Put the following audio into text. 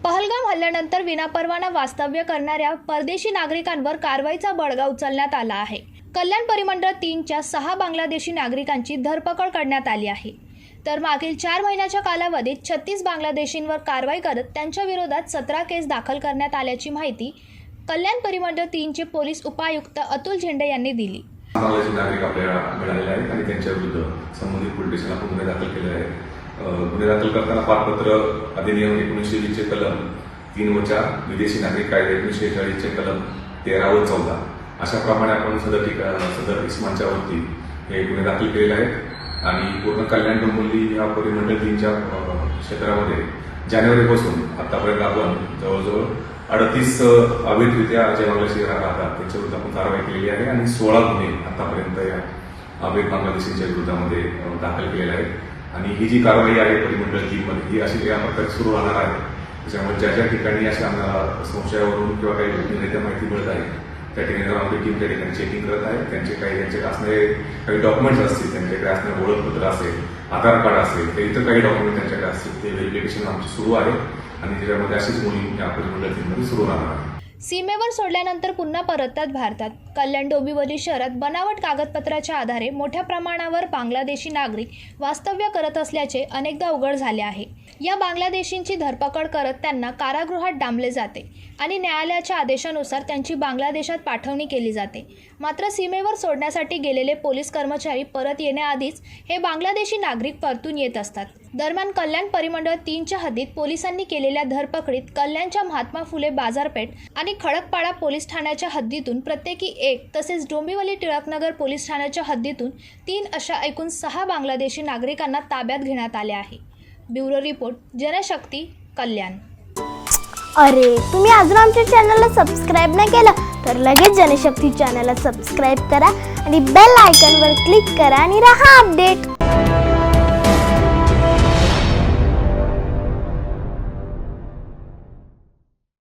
पहलगाम हल्ल्यानंतर विनापरवाना वास्तव्य करणाऱ्या परदेशी नागरिकांवर कारवाईचा बळगा उचलण्यात आला आहे। कल्याण परिमंडळ 3च्या 6 बांगलादेशी नागरिकांची धरपकड करण्यात आली आहे। तर मागील 4 महिन्याच्या कालावधीत 36 बांगलादेशींवर कारवाई करत त्यांच्या विरोधात 17 केस दाखल करण्यात आल्याची माहिती कल्याण परिमंडळ 3चे पोलीस उपायुक्त अतुल झेंडे यांनी दिली। बांगलादेशी नागरिक आपल्याला मिळालेले आहेत आणि त्यांच्या विरुद्ध संबंधित पोलीस स्टेशनला गुन्हे दाखल केले आहेत। गुन्हे दाखल करताना पारपत्र अधिनियम 1920 चे कलम 3 व 4, विदेशी नागरिक कायदे 1946 चे कलम 13 व 14 अशाप्रमाणे आपण सदर इस्मांच्या वरती हे गुन्हे दाखल केलेले आहेत आणि पूर्ण कल्याण डोंबिवली या परिमंडळ 3च्या क्षेत्रामध्ये जानेवारीपासून आतापर्यंत आपण जवळजवळ 38 अवैधरित्या जे बांगलादेशी राहतात त्यांच्या विरुद्ध आपण कारवाई केलेली आहे आणि 16 गुन्हे आतापर्यंत या अवैध बांगलादेशींच्या विरोधामध्ये दाखल केलेले आहेत। आणि ही जी कारवाई आहे परिमंडळ 3 मध्ये ही अशी या प्रकारे सुरू राहणार आहे। त्याच्यामुळे ज्या ज्या ठिकाणी अशा आम्हाला संशयावरून किंवा काही घटनेच्या माहिती मिळत आहे त्या ठिकाणी आपली टीम त्या ठिकाणी चेकिंग करत आहे। त्यांचे असणारे काही डॉक्युमेंट्स असतील, त्यांच्याकडे असणारे ओळखपत्र असेल, आधार कार्ड असेल, तर इतर काही डॉक्युमेंट त्यांच्याकडे असतील ते व्हेरिफिकेशन आमची सुरू आहे आणि त्याच्यामध्ये अशीच मोहीम या परिमंडळ 3 मध्ये सुरू राहणार आहे। सीमेवर सोडल्यानंतर पुन्हा परततात भारतात। कल्याण डोंबिवली शहरात बनावट कागदपत्राच्या आधारे मोठ्या प्रमाणावर बांगलादेशी नागरिक वास्तव्य करत असल्याचे अनेकदा उघड झाले आहे। या बांगलादेशींची धरपकड करत त्यांना कारागृहात डांबले जाते आणि न्यायालयाच्या आदेशानुसार त्यांची बांगलादेशात पाठवणी केली जाते। मात्र सीमेवर सोडण्यासाठी गेलेले पोलीस कर्मचारी परत येण्याआधीच हे बांगलादेशी नागरिक परतून येत असतात। दरम्यान कल्याण परिमंडळ 3च्या हद्दीत पोलिसांनी केलेल्या धरपकडीत कल्याणच्या महात्मा फुले बाजारपेठ आणि खडकपाडा पोलीस ठाण्याच्या हद्दीतून प्रत्येकी 1 तसेच डोंबिवली टिळकनगर पोलीस ठाण्याच्या हद्दीतून 3 अशा एकूण 6 बांगलादेशी नागरिकांना ताब्यात घेण्यात आले आहे। ब्युरो रिपोर्ट, जनशक्ती, कल्याण। अरे, तुम्ही अजून आमच्या चॅनलला सबस्क्राईब नाही केलं तर लगेच जनशक्ती चॅनलला सबस्क्राईब करा आणि बेल आयकॉनवर क्लिक करा आणि रहा अपडेट।